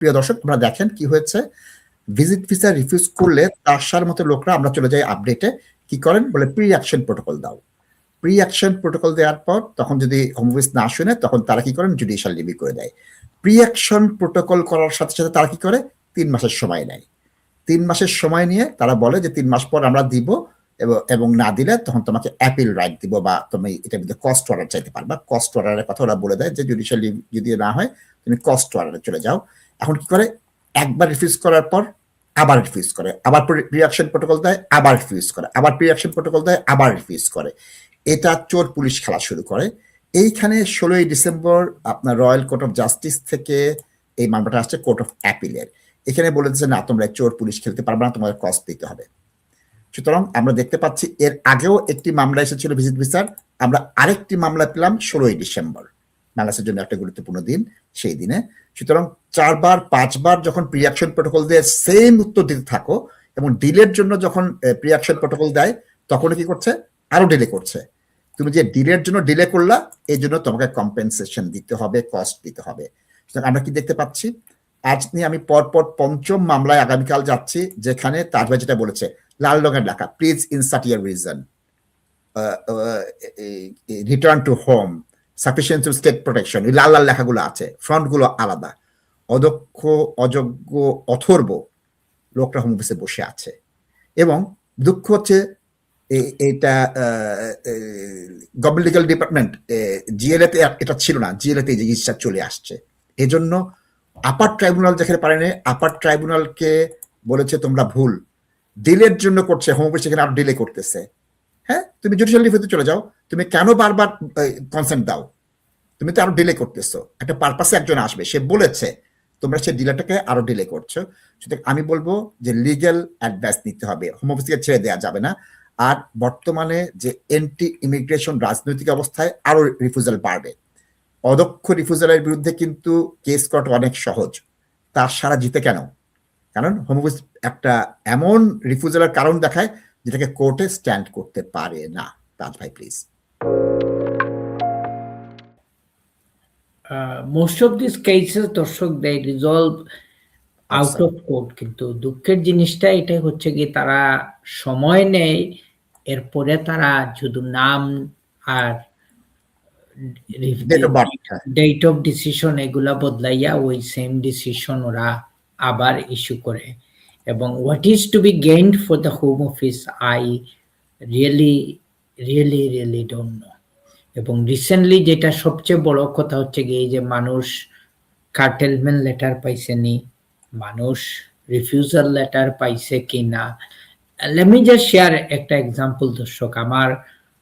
প্রিয় দর্শক, আমরা দেখেন কি হয়েছে, ভিজিট ভিসা রিফিউজ করলে ৪০০ মতো লোকরা আমরা চলে যাই আপডেটে, কি করেন বলে প্রি অ্যাকশন প্রোটোকল দাও। প্রি অ্যাকশন প্রোটোকল দেওয়ার পর তখন যদি হোম অফিস না শুনে তখন তারা কি করেন, জুডিশিয়াল রিভিউ করে দেয়। প্রি অ্যাকশন প্রোটোকল করার সাথে সাথে তারা কি করে, ৩ মাসের সময় নেয়। ৩ মাসের সময় নিয়ে তারা বলে যে ৩ মাস পর আমরা দিব, এবং না দিলে তখন তোমাকে অ্যাপিল রাইট দিব, বা তুমি এটার মধ্যে কস্ট অর্ডার চাইতে পারবা। কস্ট অর্ডারের কথা ওরা বলে দেয় যে জুডিশিয়াল যদি না হয় তুমি কস্ট অর্ডারে চলে যাও। এখন কি করে, একবার রিফিউজ করার পর আবার রিফিউজ করে, আবার প্রি অ্যাকশন প্রোটোকল দেয়, আবার রিফিউজ করে, আবার প্রি অ্যাকশন প্রোটোকল দেয়, আবার রিফিউজ করে। এটা চোর পুলিশ খেলা শুরু করে। এইখানে ১৬ই ডিসেম্বর আপনার রয়্যাল কোর্ট অফ জাস্টিস থেকে এই মামলাটা আসছে কোর্ট অফ অ্যাপিলের। এখানে বলেছে না, তোমরা চোর পুলিশ খেলতে পারবে না, তোমাদের কস্ট দিতে হবে। সুতরাং আমরা দেখতে পাচ্ছি এর আগেও একটি মামলা এসেছিল ভিজিট ভিসার, আমরা আরেকটি মামলা পেলাম ১৬ই ডিসেম্বর, বাংলাদেশের জন্য একটা গুরুত্বপূর্ণ দিন সেই দিনে। সুতরাং ৪বার ৫বার যখন প্রি অ্যাকশন প্রোটোকল দিয়ে সেম উত্তর দিতে থাকো, এবং ডিলের জন্য যখন প্রি অ্যাকশন প্রোটোকল দেয় তখন কি করছে, আরো ডিলে করছে। তুমি যে ডিলের জন্য ডিলে করলা, এই জন্য তোমাকে কম্পেনসেশন দিতে হবে, কস্ট দিতে হবে। সুতরাং আমরা কি দেখতে পাচ্ছি, আজ নিয়ে আমি পরপর ৫ম মামলায় আগামীকাল যাচ্ছি, যেখানে তাজ ভাই যেটা বলেছে, লাল রঙের লেখা please insert year reason, return to home, sufficient two state protection, এই লাল লাল লেখাগুলো আছে, ফ্রন্টগুলো আলাদা। অদক্ষ, অযোগ্য, অথর্ব লোকটা হোম অফিসে বসে আছে। এবং দুঃখ হচ্ছে এটা গভর্নমেন্ট লিগাল ডিপার্টমেন্ট জিএলএতে এটা ছিল না, জিএলএতে এই জিনিসটা চলে আসছে। এজন্য আপার ট্রাইব্যুনাল যেখানে পারেনি, আপার ট্রাইব্যুনালকে বলেছে তোমরা ভুল, ডিলের জন্য করছে, হোম অফিস সেখানে আরো ডিলে করতেছে। হ্যাঁ, তুমি জুডিশিয়াল রিভিউতে চলে যাও, তুমি কেন বারবার কনসেন্ট দাও, তুমি তো আরো ডিলে করতেছো। একটা পারপাসে একজন আসবে, সে বলেছে, তোমরা সেই ডিলেটাকে আরো ডিলে করছো। সুতরাং আমি বলবো যে লিগ্যাল অ্যাডভাইস নিতে হবে, হোম অফিসকে ছেড়ে দেওয়া যাবে না। আর বর্তমানে যে এন্টি ইমিগ্রেশন রাজনৈতিক অবস্থায় আরো রিফিউজাল বাড়বে। অদক্ষ রিফিউজালের বিরুদ্ধে কিন্তু কেস করাটা অনেক সহজ, তার সারা জিতে কেন? কারণ হোম অফিস একটা এমন রিফিউজালের কারণ দেখায় যেটাকে কোর্টে স্ট্যান্ড করতে পারে না। তাজ ভাই please. Most of this cases দর্শক দে রিজলভ আউট অফ কোর্ট, কিন্তু দুঃখের জিনিসটা এটাই হচ্ছে কি, তারা সময় নেয়, এরপরে তারা শুধু নাম আর ডেট অফ ডিসিশন এগুলা বদলাইয়া ওই সেম ডিসিশন ওরা আবার ইস্যু করে। এবং what is to be gained for the Home Office, I really really really don't know. এবং রিসেন্টলি যেটা সবচেয়ে বড় কথা হচ্ছে কি, যে মানুষ কার্টেলমেন্ট লেটার পাইছে নি, মানুষ রিফিউজাল লেটার পাইছে কিনা। লেট মি জাস্ট শেয়ার একটা এক্সাম্পল দর্শক। আমার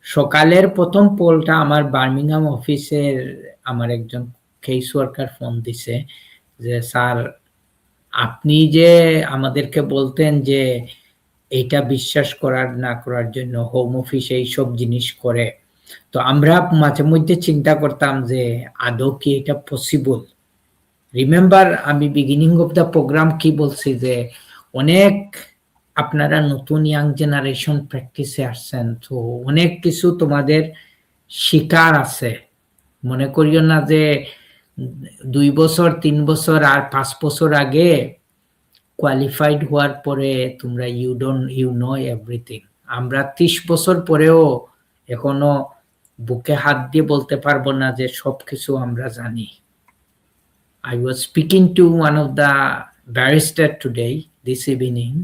সকালের প্রথম পোলটা আমার বার্মিংহাম অফিসের আমার একজন কেস ওয়ার্কার ফোন দিছে যে স্যার, আপনি যে আমাদেরকে বলতেন যে এটা বিশ্বাস করার না করার জন্য হোম অফিস এইসব জিনিস করে, তো আমরা মাঝে মধ্যে চিন্তা করতাম যে আদৌ কি এটা পসিবল। রিমেম্বার আমি বিগিনিং অফ দ্য প্রোগ্রাম কি বলছি, যে অনেক আপনারা নতুন ইয়াং জেনারেশন প্র্যাকটিসে আসছেন, তো অনেক কিছু তোমাদের শিকার আছে। মনে করিও না যে 2 বছর 3 বছর আর 5 বছর আগে কোয়ালিফাইড হওয়ার পরে তোমরা ইউ নো এভরিথিং। আমরা 30 বছর পরেও এখনো বুকে হাত দিয়ে বলতে পারবো না যে সবকিছু আমরা জানি। I was speaking to one of the barrister today, this evening.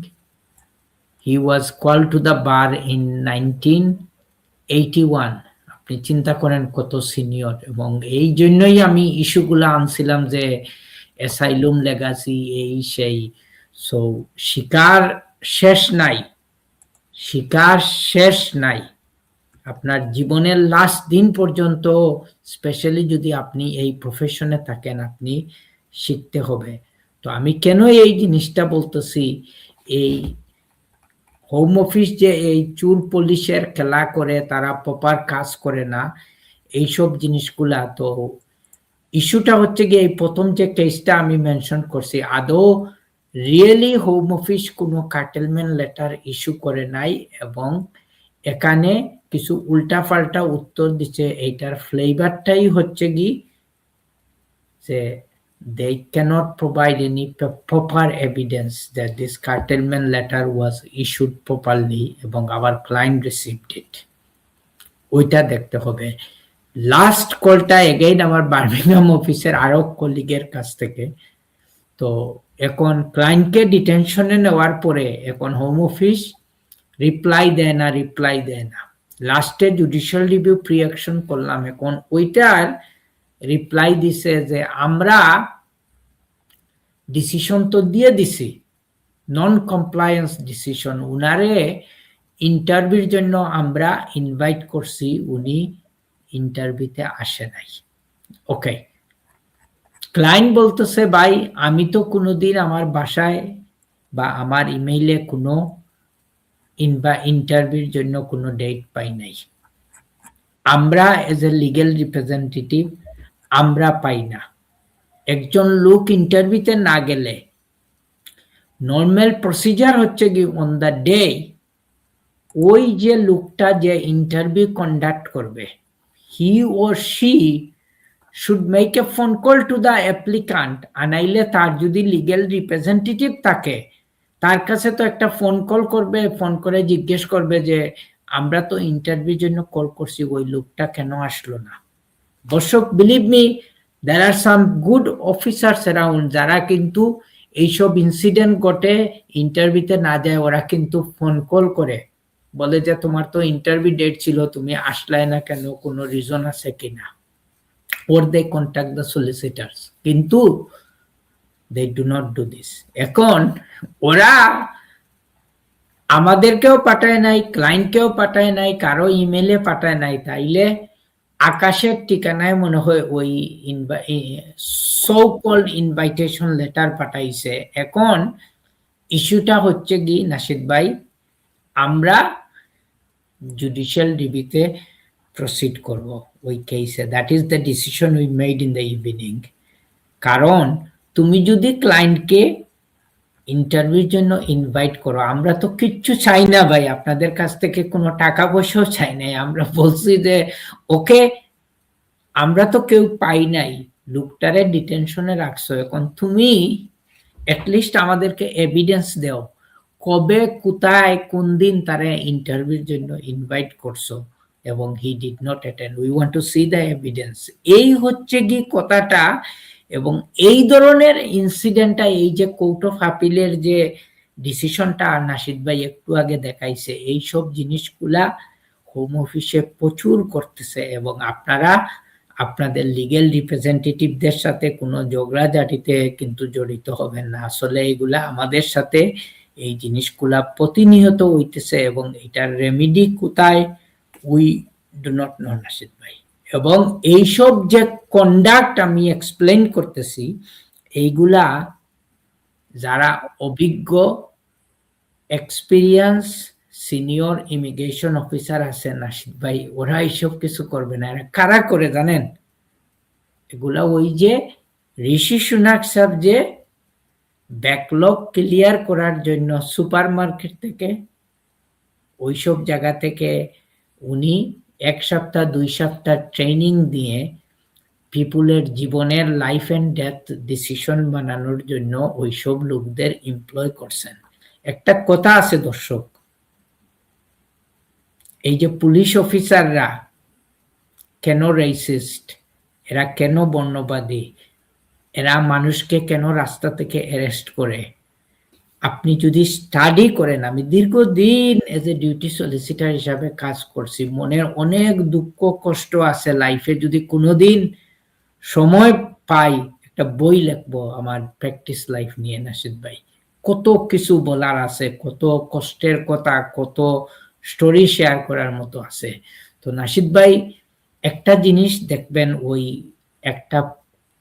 He was called to the bar in 1981. আপনি চিন্তা করেন কত সিনিয়র। এবং এই জন্যই আমি ইস্যুগুলো আনছিলাম যে অ্যাসাইলুম লেগাসি এই সেই। সো শিকার শেষ নাই, শিকার শেষ নাই। আপনার জীবনের লাস্ট দিন পর্যন্ত, স্পেশালি যদি আপনি এই প্রফেশনে থাকেন, আপনি শিখতে হবে। তো আমি কেন এই জিনিসটা বলতেছি, এই হোম অফিস যে এই চুর পুলিশের খেলা করে, তারা প্রপার কাজ করে না, এইসব জিনিসগুলা। তো ইস্যুটা হচ্ছে গিয়ে এই প্রথম যে কেসটা আমি মেনশন করছি, আদৌ রিয়েলি হোম অফিস কোনো কার্টেলমেন্ট লেটার ইস্যু করে নাই, এবং এখানে কিছু উল্টাপাল্টা উত্তর দিচ্ছে। এইটার ফ্লেভারটাই হচ্ছে কি যে they cannot provide any proper evidence that this curtailment letter was issued properly এবং our client received it. ওইটা দেখতে হবে। লাস্ট কলটা এগেইন আমার বার্মিংহাম অফিসের আরো কলিগের কাছ থেকে। তো এখন ক্লায়েন্টকে ডিটেনশনে নেওয়ার পরে এখন হোম অফিস রিপ্লাই দেয় না। লাস্টে জুডিশিয়াল রিভিউ প্রি অ্যাকশন করলাম, এখন ওইটার রিপ্লাই দিছে যে আমরা ডিসিশন তো দিয়ে দিছি, নন কমপ্লায়েন্স ডিসিশন, উনারে ইন্টারভিউর জন্য আমরা ইনভাইট করছি, উনি ইন্টারভিউতে আসে নাই। ওকে, ক্লায়েন্ট বলতেছে ভাই আমি তো কোনোদিন আমার বাসায় বা আমার ইমেইলে কোনো ইন্টারভিউর জন্য কোনো ডেট পাই নাই, আমরা এজ এ লিগ্যাল রিপ্রেজেন্টেটিভ আমরা পাই না। একজন লোক ইন্টারভিউতে না গেলে নর্মাল প্রসিজার হচ্ছে কি অন দ্য ডে ওই যে লোকটা যে ইন্টারভিউ কন্ডাক্ট করবে হি or she should make a phone call to the applicant, আনাইলে তার যদি লিগ্যাল রিপ্রেজেন্টেটিভ থাকে তার কাছে তো একটা ফোন কল করবে, ফোন করে জিজ্ঞেস করবে যে আমরা তো ইন্টারভিউর জন্য কল করছি, ওই লোকটা কেন আসলো না। দর্শক, believe me, there are some good officers around যারা কিন্তু এইসব ইনসিডেন্ট ঘটে ইন্টারভিউতে না যায়, ওরা কিন্তু ফোন কল করে বলে যে তোমার তো ইন্টারভিউ ডেট ছিল, তুমি আসলাই না কেন, কোনো রিজন আছে কিনা, or they contact the solicitors, কিন্তু they do not do this। এখন ওরা আমাদেরকেও পাঠায় নাই, ক্লায়েন্টকেও পাঠায় নাই, কারো ইমেলে পাঠায় নাই, তাইলে আকাশের ঠিকানায় মনে হয় ওই সো কল্ড ইনভাইটেশন লেটার পাঠাইছে। এখন ইস্যুটা হচ্ছে কি নাশিদ ভাই, আমরা জুডিশিয়াল রিভিউতে প্রসিড করব ওই কেসে, that is the decision we made in the evening. কারণ তুমি যদি ক্লায়েন্টকে ইন্টারভিউর জন্য ইনভাইট করো, আমরা তো কিচ্ছু চাই না ভাই, আপনাদের কাছ থেকে কোনো টাকা পয়সাও চাই নাই, আমরা বলছি যে ওকে আমরা তো কেউ পাই নাই, লোকটারে ডিটেনশনে রাখছো, এখন তুমি অ্যাটলিস্ট আমাদেরকে এভিডেন্স দাও কবে কোথায় কোন দিন তারে ইন্টারভিউর জন্য ইনভাইট করছো এবং he did not attend, we want to C the evidence. এই হচ্ছে কি কথাটা। এবং এই ধরনের ইনসিডেন্টটা, এই যে কোর্ট অফ আপিলের যে ডিসিশনটা নাশিদ ভাই একটু আগে দেখাইছে, এই সব জিনিসগুলা হোম অফিসে প্রচুর করতেছে এবং আপনারা আপনাদের লিগ্যাল রিপ্রেজেন্টেটিভদের সাথে কোনো ঝগড়াঝাটিতে কিন্তু জড়িত হবেন না। আসলে এগুলা আমাদের সাথে এই জিনিসগুলা প্রতিনিয়ত হইতেছে এবং এটার রেমিডি কোথায় we do not know nasheed ভাই। এবং এইসব যে কন্ডাক্ট আমি এক্সপ্লেন করতেছি, এইগুলা যারা অভিজ্ঞ এক্সপিরিয়েন্স সিনিয়র ইমিগ্রেশন অফিসার আছে নাশিদ ভাই, ওরা এইসব কিছু করবে না। এরা কারা করে জানেন? এগুলা ওই যে ঋষি সুনাক সাহেব যে ব্যাকলগ ক্লিয়ার করার জন্য সুপার মার্কেট থেকে ওইসব জায়গা থেকে উনি 1 সপ্তাহ 2 সপ্তাহ ট্রেনিং দিয়ে পিপুলের জীবনের লাইফ এন্ড ডেথ ডিসিশন বানানোর জন্য ওইসব লোকদের এমপ্লয় করছেন। একটা কথা আছে দর্শক, এই যে পুলিশ অফিসাররা কেন রেসিস্ট, এরা কেন বর্ণবাদী, এরা মানুষকে কেন রাস্তা থেকে অ্যারেস্ট করে, আপনি যদি স্টাডি করেন, আমি দীর্ঘদিন এজ এ ডিউটি সলিসিটার হিসাবে কাজ করছি, মনের অনেক দুঃখ কষ্ট আছে লাইফে, যদি কোনোদিন সময় পাই একটা বই লিখবো আমার প্র্যাকটিস লাইফ নিয়ে নাশিদ ভাই, কত কিছু বলার আছে, কত কষ্টের কথা, কত স্টোরি শেয়ার করার মতো আছে। তো নাশিদ ভাই একটা জিনিস দেখবেন, ওই একটা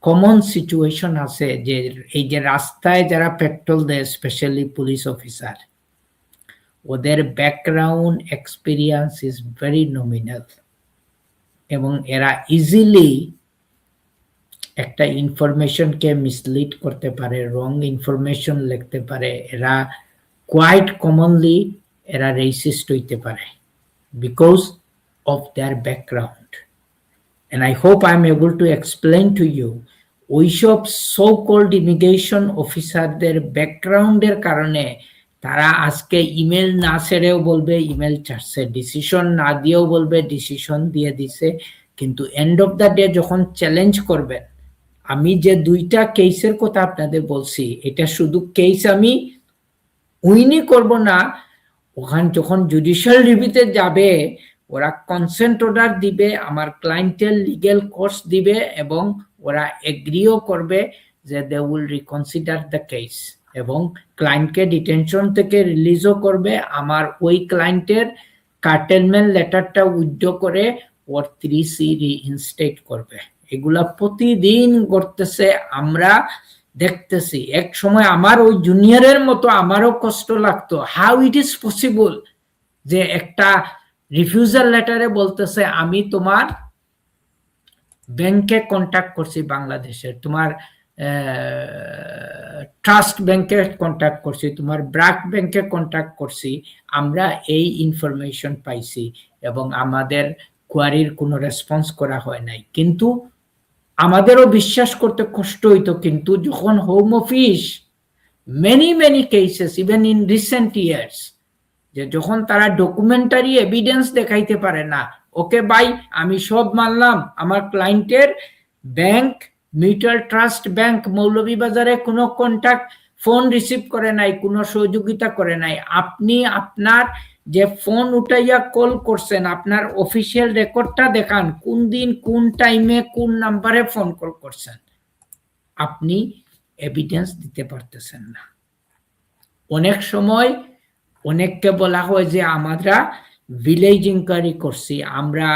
কমন সিচুয়েশন আছে যে এই যে রাস্তায় যারা পেট্রোল দেয় স্পেশালি পুলিশ অফিসার, ওদের background experience is very nominal এবং এরা ইজিলি একটা ইনফরমেশনকে মিসলিড করতে পারে, রং ইনফরমেশন লিখতে পারে, এরা কোয়াইট কমনলি এরা রেসিস্ট হইতে পারে because of their background. And I hope I'm able to explain to you ওইসব সো কল্ড ইমিগ্রেশন অফিসারদের ব্যাকগ্রাউন্ডের কারণে তারা আজকে ইমেল না ছেড়েও বলবে ইমেল ছাড়ছে, ডিসিশন না দিয়েও বলবে ডিসিশন দিয়ে দিছে, কিন্তু এন্ড অফ দ্য ডে যখন চ্যালেঞ্জ করবেন, আমি যে 2টা কেসের কথা আপনাদের বলছি, এটা শুধু কেস আমি উইনই করব না, ওখানে যখন জুডিশিয়াল রিভিউতে যাবে ওরা কনসেন্ট অর্ডার দিবে, আমার ক্লায়েন্টের লিগ্যাল কোর্স দিবে এবং ওরা এগ্রিও করবে যে they will reconsider the case এবং ক্লায়েন্টকে ডিটেনশন থেকে রিলিজও করবে, আমার ওই ক্লায়েন্টের কার্টেলমেন্ট লেটারটা উইথড্র করে ওর 3C রিইনস্টেট করবে। এগুলা প্রতিদিন করতেছে, আমরা দেখতেছি। এক সময় আমার ওই জুনিয়রের মতো আমারও কষ্ট লাগতো, হাউ ইট ইজ পসিবল যে একটা রিফিউজাল লেটারে বলতেছে আমি তোমার ব্যাংকে কন্ট্যাক্ট করছি, বাংলাদেশের তোমার ট্রাস্ট ব্যাংকে কন্ট্যাক্ট করছি, তোমার ব্র্যাক ব্যাংকে কন্ট্যাক্ট করছি, আমরা এই ইনফরমেশন পাইছি এবং আমাদের কোয়ারির কোনো রেসপন্স করা হয় নাই। কিন্তু আমাদেরও বিশ্বাস করতে কষ্ট হইতো, কিন্তু যখন home office many cases even in recent years, যে যখন তারা ডকুমেন্টারি এভিডেন্স দেখাইতে পারে না, ওকে ভাই আমি সব মানলাম, আমার ক্লায়েন্টের ব্যাংক মিউচুয়াল ট্রাস্ট ব্যাংক মৌলভীবাজারে কোনো কন্ট্যাক্ট ফোন রিসিভ করে নাই, কোনো সহযোগিতা করে নাই, আপনি আপনার যে ফোন উঠাইয়া কল করছেন আপনার অফিসিয়াল রেকর্ডটা দেখান, কোন দিন কোন টাইমে কোন নাম্বারে ফোন কল করছেন, আপনি এভিডেন্স দিতে পারতেছেন না। অনেক সময় অনেককে বলা হয় যে আমরা ভিলেজ ইনকোয়ারি করছি, আমরা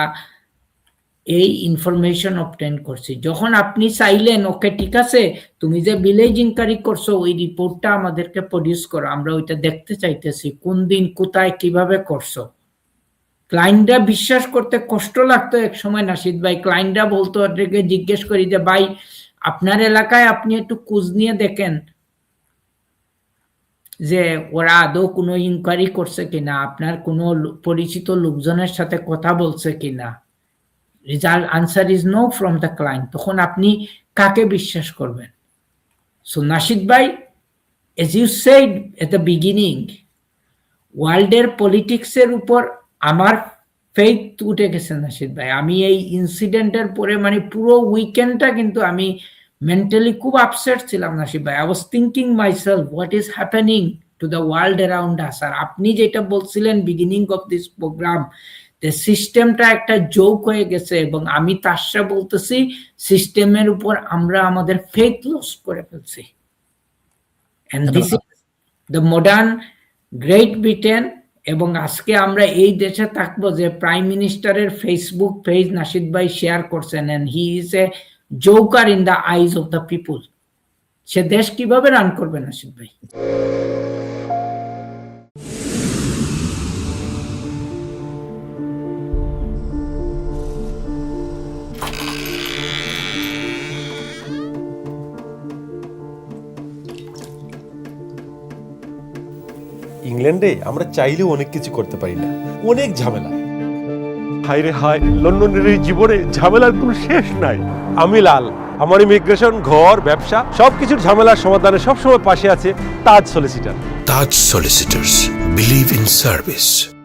এই ইনফরমেশন অবটেন করছি। যখন আপনি চাইলেন ওকে ঠিক আছে তুমি যে ভিলেজ ইনকোয়ারি করছো ওই রিপোর্টটা আমাদেরকে প্রডিউস করো, আমরা ওইটা দেখতে চাইতেছি, কোন দিন কোথায় কিভাবে করছো। ক্লায়েন্টরা বিশ্বাস করতে কষ্ট লাগতো এক সময় নাশিদ ভাই, ক্লায়েন্টরা বলতো, ওদেরকে জিজ্ঞেস করি যে ভাই আপনার এলাকায় আপনি একটু খোঁজ নিয়ে দেখেন যে ওরা আদৌ কোনো ইনকোয়ারি করছে কিনা, আপনার কোনো পরিচিত লোকজনের সাথে কথা বলছে কিনা। Result answer is no from the client. তখন আপনি কাকে বিশ্বাস করবেন? সো নাশিদ ভাই, as you said at the beginning, ওয়ার্ল্ডের পলিটিক্সের উপর আমার ফেইথ উঠে গেছে নাশিদ ভাই। আমি এই ইনসিডেন্টের পরে মানে পুরো উইকেন্ডটা কিন্তু আমি মেন্টালি খুব আপসেট ছিলাম নাশিদ ভাই। I was thinking myself what is happening to the world around us. আর আপনি যেটা বলছিলেন বিগিনিং অফ দিস প্রোগ্রাম, যে সিস্টেমটা একটা জোক হয়ে গেছে, এবং আমি তার সাথে বলতেছি সিস্টেমের উপর আমরা আমাদের ফেথ লস করে ফেলছি। And this is the modern Great Britain. এবং আজকে আমরা এই দেশে থাকবো যে প্রাইম মিনিস্টারের ফেসবুক পেজ নাশিদ ভাই শেয়ার করছেন, and he is a joker in the eyes of the people. সে দেশ কিভাবে রান করবে নাশিদ ভাই? ইংল্যান্ডে আমরা চাইলেও অনেক কিছু করতে পারি না, অনেক ঝামেলা। হায় রে হায়, লন্ডনের এই জীবনে ঝামেলার কোনো শেষ নাই। আমি লাল, আমার ইমিগ্রেশন, ঘর, ব্যবসা সবকিছুর ঝামেলার সমাধানে সবসময় পাশে আছে তাজ solicitor. Taj Solicitors. Believe in service.